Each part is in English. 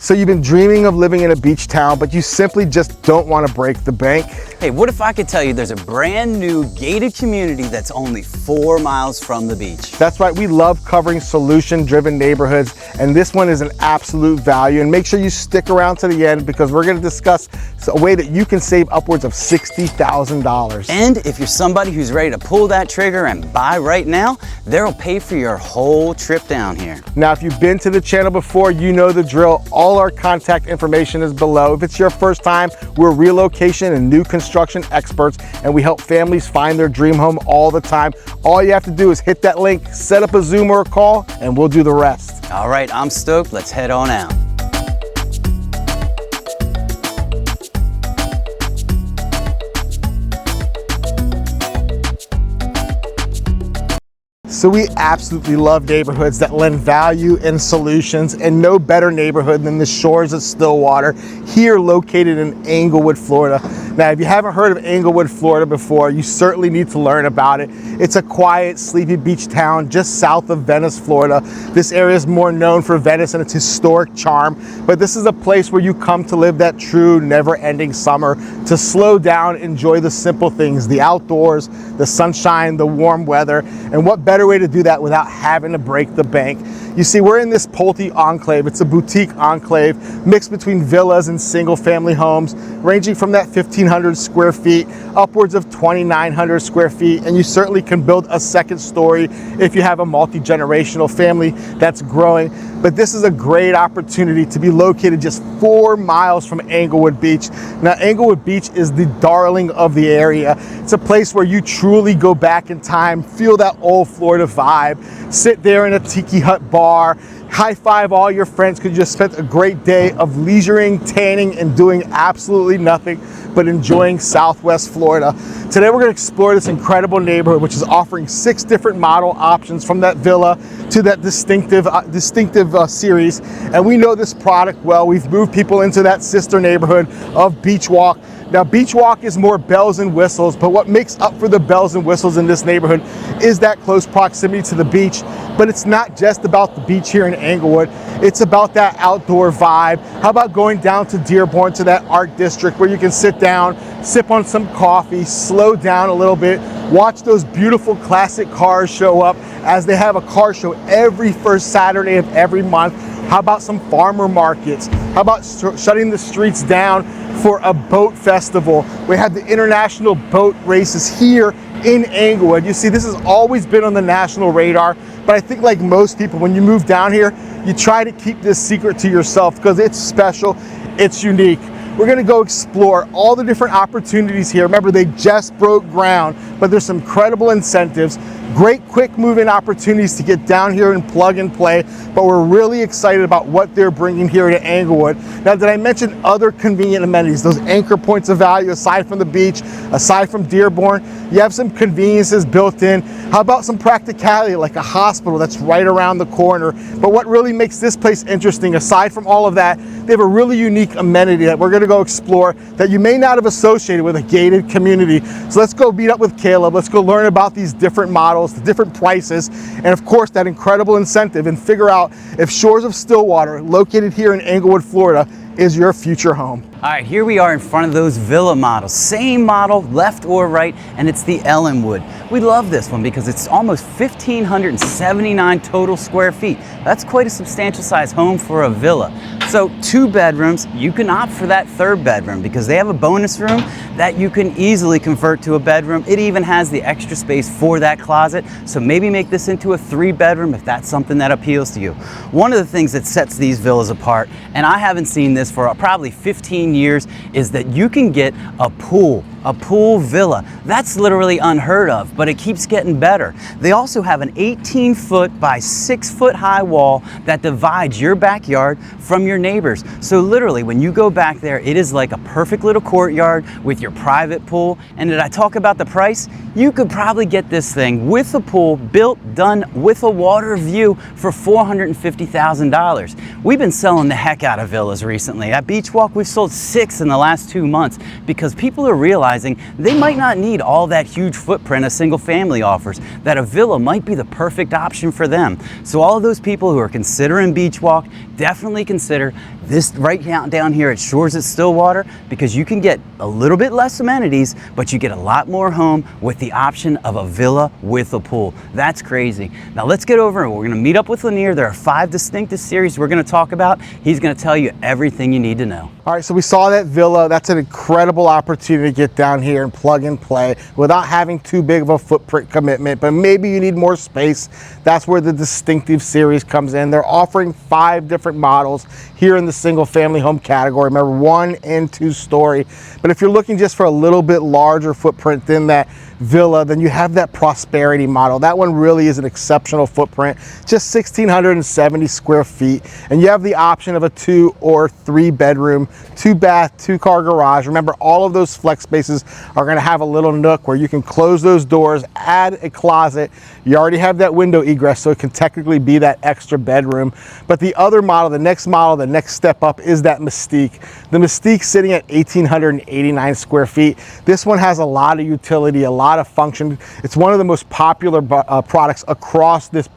So you've been dreaming of living in a beach town, but you simply just don't want to break the bank? Hey, what if I could tell you there's a brand new gated community that's only 4 miles from the beach? That's right, we love covering solution-driven neighborhoods, and this one is an absolute value. And make sure you stick around to the end because we're going to discuss a way that you can save upwards of $60,000. And if you're somebody who's ready to pull that trigger and buy right now, they'll pay for your whole trip down here. Now, if you've been to the channel before, you know the drill. All our contact information is below. If it's your first time, we're relocation and new construction experts, and we help families find their dream home all the time. All you have to do is hit that link, set up a Zoom or a call, and we'll do the rest. All right, I'm stoked. Let's head on out. So we absolutely love neighborhoods that lend value and solutions, and no better neighborhood than the Shores of Stillwater, here located in Englewood, Florida. Now, if you haven't heard of Englewood, Florida before, you certainly need to learn about it. It's a quiet, sleepy beach town just south of Venice, Florida. This area is more known for Venice and its historic charm, but this is a place where you come to live that true, never-ending summer, to slow down, enjoy the simple things, the outdoors, the sunshine, the warm weather, and what better way to do that without having to break the bank. You see, we're in this Pulte enclave. It's a boutique enclave mixed between villas and single family homes, ranging from that 1,500 square feet upwards of 2,900 square feet. And you certainly can build a second story if you have a multi-generational family that's growing. But this is a great opportunity to be located just 4 miles from Englewood Beach. Now, Englewood Beach is the darling of the area. It's a place where you truly go back in time, feel that old Florida vibe, sit there in a tiki hut bar, high-five all your friends because you just spent a great day of leisuring, tanning, and doing absolutely nothing but enjoying Southwest Florida. Today we're going to explore this incredible neighborhood, which is offering 6 different model options from that villa to that distinctive series. And we know this product well. We've moved people into that sister neighborhood of Beach Walk. Now, Beach Walk is more bells and whistles, but what makes up for the bells and whistles in this neighborhood is that close proximity to the beach. But it's not just about the beach here in Englewood. It's about that outdoor vibe. How about going down to Dearborn, to that art district where you can sit down, sip on some coffee, slow down a little bit, watch those beautiful classic cars show up, as they have a car show every first Saturday of every month. How about some farmer markets? How about shutting the streets down for a boat festival? We have the international boat races here in Englewood. You see, this has always been on the national radar, but I think like most people, when you move down here, you try to keep this secret to yourself because it's special, it's unique. We're gonna go explore all the different opportunities here. Remember, they just broke ground, but there's some incredible incentives, great quick moving opportunities to get down here and plug and play, but we're really excited about what they're bringing here to Englewood. Now, did I mention other convenient amenities, those anchor points of value aside from the beach, aside from Dearborn? You have some conveniences built in. How about some practicality, like a hospital that's right around the corner? But what really makes this place interesting, aside from all of that, they have a really unique amenity that we're gonna go explore that you may not have associated with a gated community. So let's go meet up with Caleb. Let's go learn about these different models, the different prices, and of course that incredible incentive, and figure out if Shores of Stillwater, located here in Englewood, Florida, is your future home. All right, here we are in front of those villa models. Same model, left or right, and it's the Englewood. We love this one because it's almost 1,579 total square feet. That's quite a substantial size home for a villa. So 2 bedrooms, you can opt for that 3rd bedroom because they have a bonus room that you can easily convert to a bedroom. It even has the extra space for that closet. So maybe make this into a 3 bedroom if that's something that appeals to you. One of the things that sets these villas apart, and I haven't seen this for probably 15 years, is that you can get a pool villa. That's literally unheard of, but it keeps getting better. They also have an 18-foot by 6-foot high wall that divides your backyard from your neighbors. So literally, when you go back there, it is like a perfect little courtyard with your private pool. And did I talk about the price? You could probably get this thing with a pool, built, done with a water view for $450,000. We've been selling the heck out of villas recently. At Beach Walk, we've sold 6 in the last 2 months because people are realizing they might not need all that huge footprint a single family offers, that a villa might be the perfect option for them. So all of those people who are considering Beach Walk, definitely consider this right down here at Shores of Stillwater, because you can get a little bit less amenities, but you get a lot more home with the option of a villa with a pool. That's crazy. Now let's get over and we're gonna meet up with Lanier. There are 5 distinctive series we're gonna talk about. He's gonna tell you everything you need to know. All right, so we saw that villa. That's an incredible opportunity to get down here and plug and play without having too big of a footprint commitment, but maybe you need more space. That's where the distinctive series comes in. They're offering 5 different models here in the single family home category. Remember, 1 and 2 story. But if you're looking just for a little bit larger footprint than that villa, then you have that prosperity model. That one really is an exceptional footprint, just 1,670 square feet. And you have the option of a 2 or 3 bedroom, 2 bath, 2 car garage. Remember, all of those flex spaces are gonna have a little nook where you can close those doors, add a closet. You already have that window egress, so it can technically be that extra bedroom. But the other model, the next model, the next step up is that Mystique. The Mystique sitting at 1,889 square feet. This one has a lot of utility, a lot of function. It's one of the most popular products across this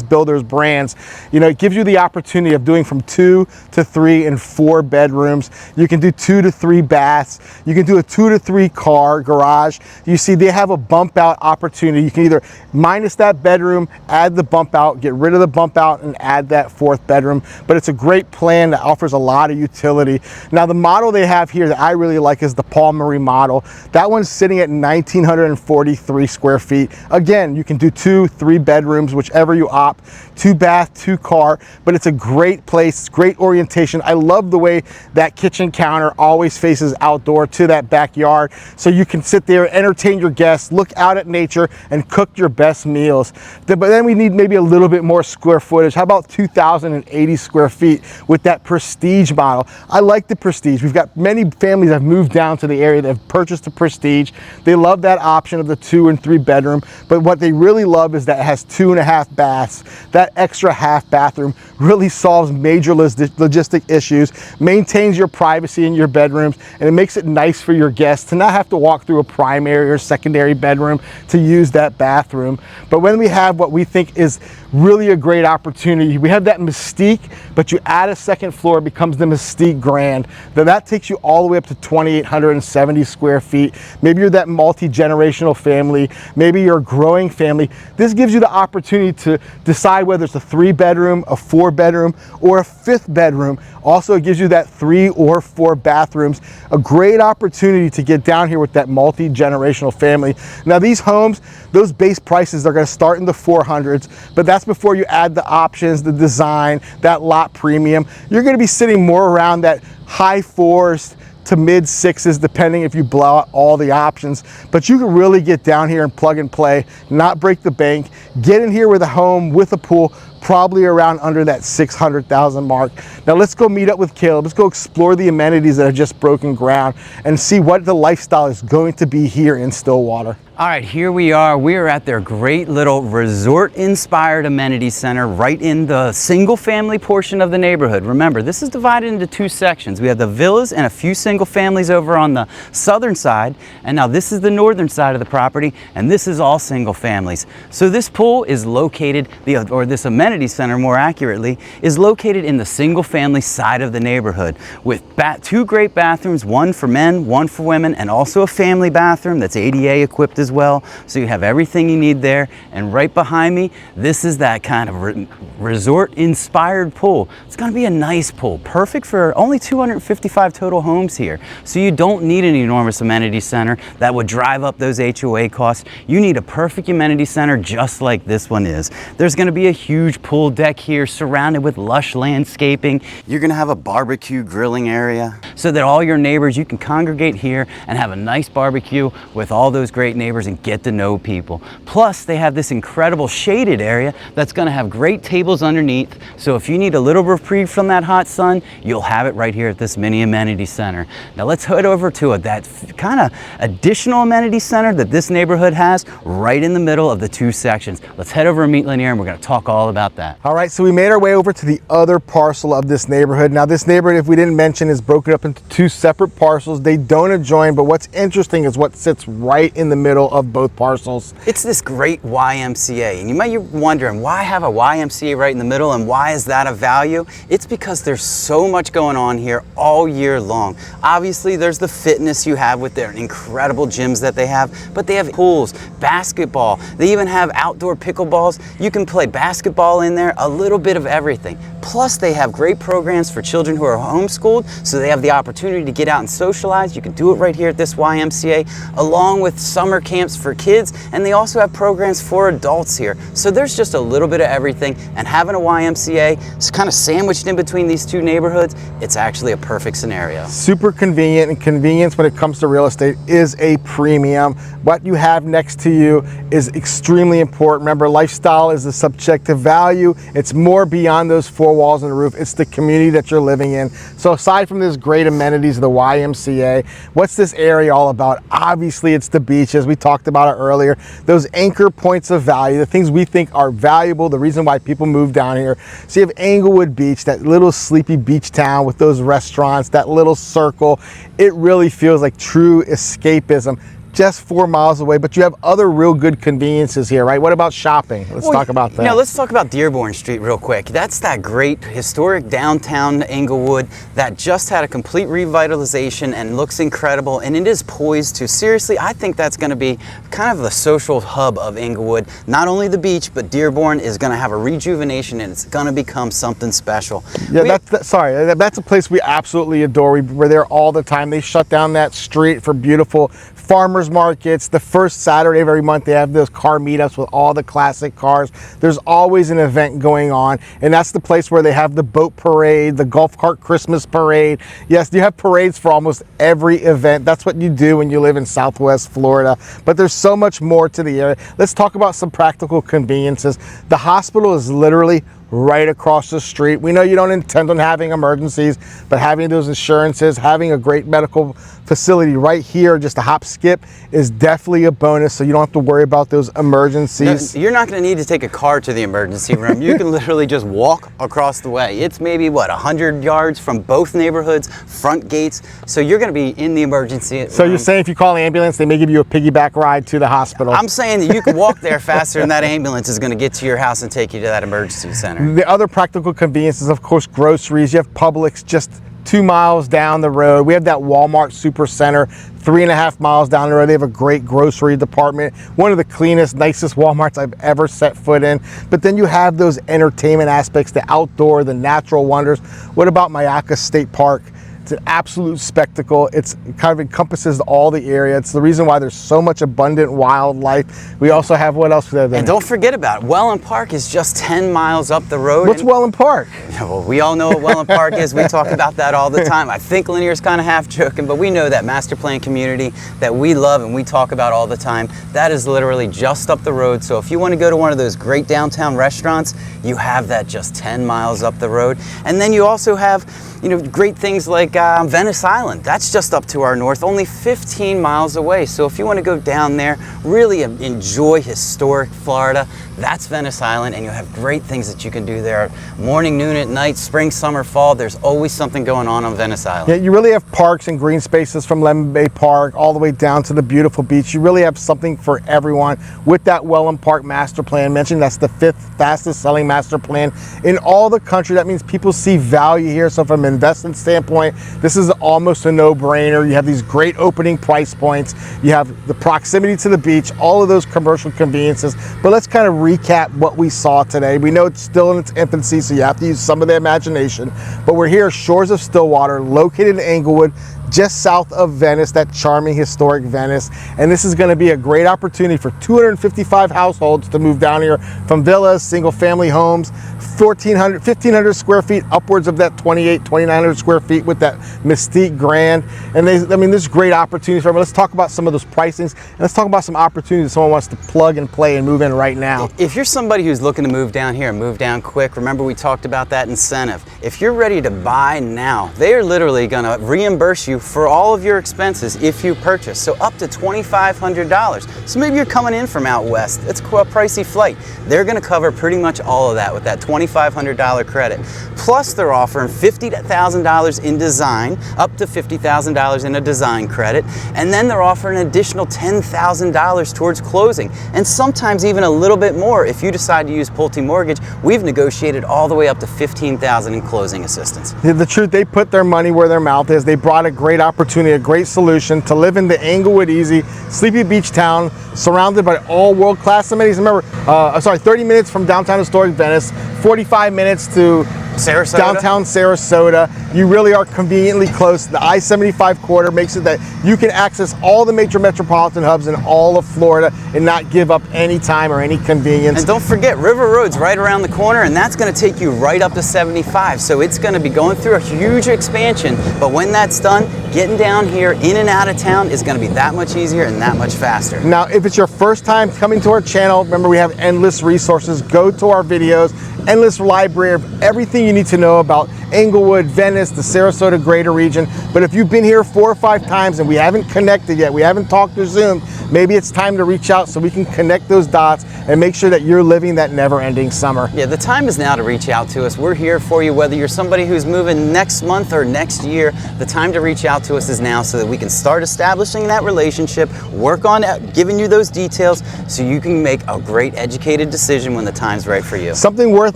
builder's brands. You know, it gives you the opportunity of doing from 2 to 3 and 4 bedrooms. You can do 2 to 3 baths. You can do a 2 to 3 car garage. You see, they have a bump out opportunity. You can either minus that bedroom, add the bump out, get rid of the bump out, and add that 4th bedroom. But it's a great plan that offers a lot of utility. Now, the model they have here that I really like is the Paul Marie model. That one's sitting at 1,943 square feet. Again, you can do 2, 3 bedrooms, whichever you opt, 2 bath, 2 car, but it's a great place, great orientation. I love the way that kitchen counter always faces outdoor to that backyard, so you can sit there, entertain your guests, look out at nature, and cook your best meals. But then we need maybe a little bit more square footage. How about 2,080 square feet with that Prestige model? I like the Prestige. We've got many families that have moved down to the area that have purchased the Prestige. They love that option of the 2 and 3 bedroom, but what they really love is that it has 2.5 baths. That extra half bathroom really solves major logistic issues, maintains your privacy in your bedrooms, and it makes it nice for your guests to not have to walk through a primary or secondary bedroom to use that bathroom. But when we have what we think is really a great opportunity, we have that Mystique, but you add a 2nd floor, it becomes the Mystique Grand. Then that takes you all the way up to 2,870 square feet. Maybe you're that multi-generational family, maybe you're a growing family. This gives you the opportunity to decide whether it's a 3 bedroom, a 4 bedroom, or a 5th bedroom. Also, it gives you that 3 or 4 bathrooms. A great opportunity to get down here with that multi-generational family. Now, these homes, those base prices are going to start in the 400s, but that's before you add the options, the design, that lot premium. You're going to be sitting more around that high 4s to mid 6s, depending if you blow out all the options. But you can really get down here and plug and play, not break the bank, get in here with a home with a pool, probably around under that 600,000 mark. Now let's go meet up with Caleb. Let's go explore the amenities that have just broken ground and see what the lifestyle is going to be here in Stillwater. All right, here we are. We are at their great little resort-inspired amenity center right in the single-family portion of the neighborhood. Remember, this is divided into 2 sections. We have the villas and a few single families over on the southern side, and now this is the northern side of the property, and this is all single families. So this pool is located, or this amenity center more accurately, is located in the single-family side of the neighborhood with 2 great bathrooms, 1 for men, 1 for women, and also a family bathroom that's ADA equipped as well, so you have everything you need there. And right behind me, this is that kind of resort inspired pool. It's going to be a nice pool, perfect for only 255 total homes here, so you don't need an enormous amenity center that would drive up those HOA costs. You need a perfect amenity center just like this one is. There's going to be a huge pool deck here surrounded with lush landscaping. You're going to have a barbecue grilling area so that all your neighbors, you can congregate here and have a nice barbecue with all those great neighbors and get to know people. Plus, they have this incredible shaded area that's going to have great tables underneath, so if you need a little reprieve from that hot sun, you'll have it right here at this mini amenity center. Now let's head over to that kind of additional amenity center that this neighborhood has right in the middle of the 2 sections. Let's head over and meet Lanier, and we're going to talk all about that. All right, so we made our way over to the other parcel of this neighborhood. Now, this neighborhood, if we didn't mention, is broken up into 2 separate parcels. They don't adjoin, but what's interesting is what sits right in the middle middle of both parcels. It's this great YMCA, and you might be wondering, why have a YMCA right in the middle, and why is that of value? It's because there's so much going on here all year long. Obviously, there's the fitness you have with their incredible gyms that they have, but they have pools, basketball, they even have outdoor pickleballs. You can play basketball in there, a little bit of everything. Plus, they have great programs for children who are homeschooled, so they have the opportunity to get out and socialize. You can do it right here at this YMCA, along with summer camps for kids, and they also have programs for adults here. So there's just a little bit of everything, and having a YMCA is kind of sandwiched in between these two neighborhoods. It's actually a perfect scenario. Super convenient, and convenience when it comes to real estate is a premium. What you have next to you is extremely important. Remember, lifestyle is a subjective value. It's more beyond those four walls and the roof. It's the community that you're living in. So aside from these great amenities of the YMCA, what's this area all about? Obviously, it's the beaches. We talked about it earlier. Those anchor points of value, the things we think are valuable, the reason why people move down here. So you have Englewood Beach, that little sleepy beach town with those restaurants, that little circle. It really feels like true escapism. Just 4 miles away, but you have other real good conveniences here, right? What about shopping? Let's talk about that. You know, let's talk about Dearborn Street real quick. That's that great historic downtown Englewood that just had a complete revitalization and looks incredible, and it is poised to, seriously, I think that's going to be kind of the social hub of Englewood. Not only the beach, but Dearborn is going to have a rejuvenation, and it's going to become something special. Yeah, that's a place we absolutely adore. We're there all the time. They shut down that street for beautiful farmers markets. The first Saturday of every month, they have those car meetups with all the classic cars. There's always an event going on, and that's the place where they have the boat parade, the golf cart Christmas parade. Yes, you have parades for almost every event. That's what you do when you live in Southwest Florida, but there's so much more to the area. Let's talk about some practical conveniences. The hospital is literally right across the street. We know you don't intend on having emergencies, but having those insurances, having a great medical facility right here, just a hop skip, is definitely a bonus, so you don't have to worry about those emergencies. No, you're not going to need to take a car to the emergency room. You can literally just walk across the way. It's maybe, what, 100 yards from both neighborhoods, front gates, so you're going to be in the emergency room. So you're saying if you call an ambulance, they may give you a piggyback ride to the hospital? I'm saying that you can walk there faster than that ambulance is going to get to your house and take you to that emergency center. The other practical conveniences, of course, groceries. You have Publix just 2 miles down the road. We have that Walmart Super Center 3.5 miles down the road. They have a great grocery department, one of the cleanest, nicest Walmarts I've ever set foot in. But then you have those entertainment aspects, the outdoor, the natural wonders. What about Mayaca State Park? It's an absolute spectacle. It kind of encompasses all the area. It's the reason why there's so much abundant wildlife. We also have, what else? And don't forget about it. Welland Park is just 10 miles up the road. What's Welland Park? Well, we all know what Welland Park is. We talk about that all the time. I think Lanier's kind of half joking, but we know that master plan community that we love and we talk about all the time. That is literally just up the road. So if you want to go to one of those great downtown restaurants, you have that just 10 miles up the road. And then you also have, you know, great things like Venice Island. That's just up to our north, only 15 miles away. So if you want to go down there, really enjoy historic Florida, that's Venice Island, and you'll have great things that you can do there. Morning, noon, at night, spring, summer, fall, there's always something going on Venice Island. Yeah, you really have parks and green spaces from Lemon Bay Park all the way down to the beautiful beach. You really have something for everyone with that Welland Park master plan. Mentioned that's the 5th fastest selling master plan in all the country. That means people see value here. So from an investment standpoint, this is almost a no-brainer. You have these great opening price points. You have the proximity to the beach, all of those commercial conveniences. But let's kind of recap what we saw today. We know it's still in its infancy, so you have to use some of the imagination. But we're here at Shores of Stillwater, located in Englewood, just south of Venice, that charming historic Venice. And this is going to be a great opportunity for 255 households to move down here from villas, single family homes, 1,500 square feet, upwards of that 2,900 square feet with that Mystique Grand. And there's great opportunities for them. Let's talk about some of those pricings, and let's talk about some opportunities if someone wants to plug and play and move in right now. If you're somebody who's looking to move down here and move down quick, remember we talked about that incentive. If you're ready to buy now, they are literally going to reimburse you you for all of your expenses if you purchase, so up to $2,500. So maybe you're coming in from out west, it's a pricey flight. They're gonna cover pretty much all of that with that $2,500 credit. Plus they're offering $50,000 in design, up to $50,000 in a design credit, and then they're offering an additional $10,000 towards closing, and sometimes even a little bit more if you decide to use Pulte Mortgage. We've negotiated all the way up to $15,000 in closing assistance. The truth, they put their money where their mouth is. They brought a great opportunity, a great solution to live in the Englewood easy, sleepy beach town, surrounded by all world-class amenities. Remember, 30 minutes from downtown historic Venice, 45 minutes to Sarasota. Downtown Sarasota. You really are conveniently close. The I-75 corridor makes it that you can access all the major metropolitan hubs in all of Florida and not give up any time or any convenience. And don't forget, River Road's right around the corner, and that's going to take you right up to 75. So it's going to be going through a huge expansion, but when that's done, getting down here in and out of town is going to be that much easier and that much faster. Now, if it's your first time coming to our channel, remember we have endless resources. Go to our videos, endless library of everything you need to know about Englewood, Venice, the Sarasota greater region. But if you've been here 4 or 5 times and we haven't connected yet, we haven't talked or Zoomed, maybe it's time to reach out so we can connect those dots and make sure that you're living that never-ending summer. Yeah, the time is now to reach out to us. We're here for you, whether you're somebody who's moving next month or next year. The time to reach out to us is now so that we can start establishing that relationship, work on giving you those details so you can make a great educated decision when the time's right for you. Something worth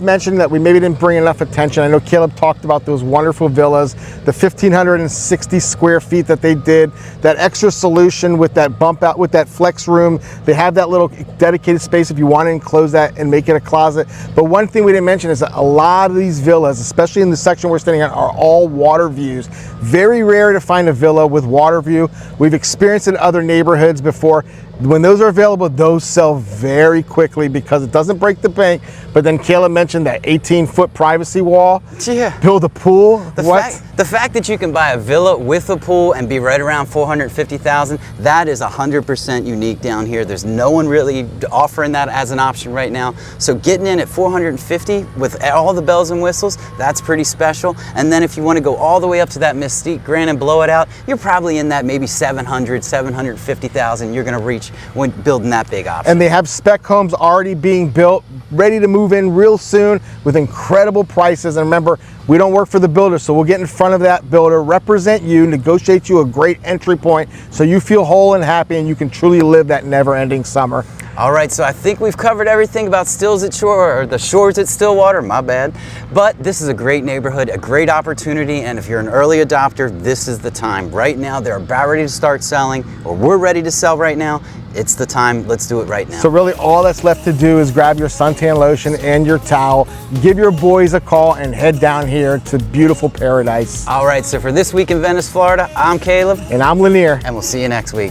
mentioning that we maybe didn't bring enough attention. I know Caleb talked about those wonderful villas, the 1,560 square feet that they did, that extra solution with that bump out, with that flex room. They have that little dedicated space if you want to enclose that and make it a closet. But one thing we didn't mention is that a lot of these villas, especially in the section we're standing on, are all water views. Very rare to find a villa with water view. We've experienced it in other neighborhoods before. When those are available, those sell very quickly because it doesn't break the bank. But then Caleb mentioned that 18-foot privacy wall. Yeah. Build a pool. The fact that you can buy a villa with a pool and be right around $450,000, that is 100% unique down here. There's no one really offering that as an option right now. So getting in at $450,000 with all the bells and whistles, that's pretty special. And then if you want to go all the way up to that Mystique Grand and blow it out, you're probably in that maybe $700,000, $750,000 you're going to reach when building that big option. And they have spec homes already being built, ready to move in real soon with incredible prices. And remember, we don't work for the builder, so we'll get in front of that builder, represent you, negotiate you a great entry point so you feel whole and happy and you can truly live that never-ending summer. All right, so I think we've covered everything about Stills at Shore, or the Shores at Stillwater, my bad. But this is a great neighborhood, a great opportunity, and if you're an early adopter, this is the time. Right now, they're about ready to start selling, or we're ready to sell right now. It's the time, let's do it right now. So really all that's left to do is grab your suntan lotion and your towel, give your boys a call and head down here to beautiful paradise. All right, so for this week in Venice, Florida, I'm Caleb. And I'm Lanier. And we'll see you next week.